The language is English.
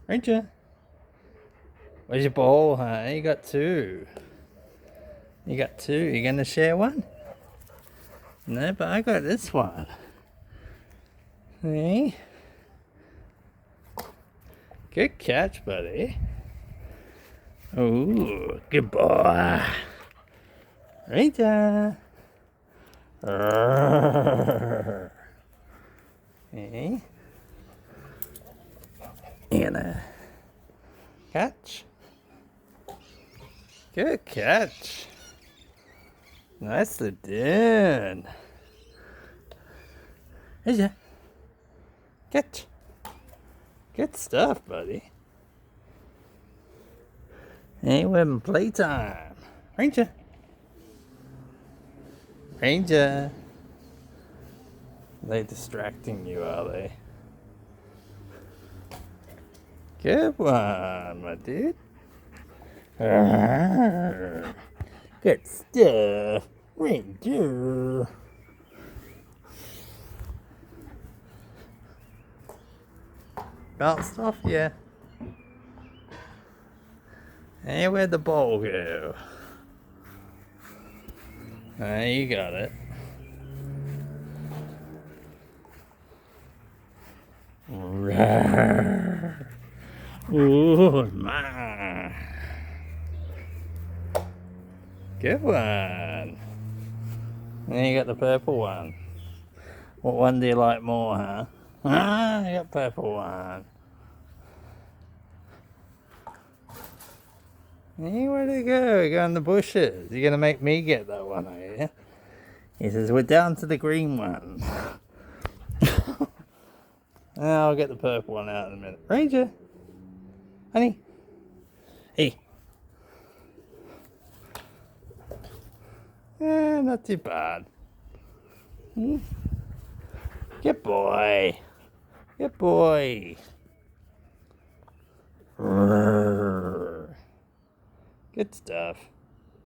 Ranger, where's your ball, huh? You got two. You got two. You gonna share one? No, but I got this one. Hey. Good catch, buddy. Ooh, good boy. Ranger. Hey. You gonna catch? Good catch. Nicely done. Ranger. Catch. Good stuff, buddy. Hey, we're having playtime. Ranger. Ranger. They're distracting you, are they? Good one, my dude. Good stuff, Ranger. Bounced off, yeah. Hey, where'd the ball go? You got it. Ooh, my. Good one. And you got the purple one. What one do you like more, huh? You got purple one. Hey, where'd it go? Go in the bushes. You're gonna make me get that one, are you? He says, we're down to the green one. I'll get the purple one out in a minute. Ranger! Honey! Hey! Not too bad. Good boy! Good boy! Good stuff.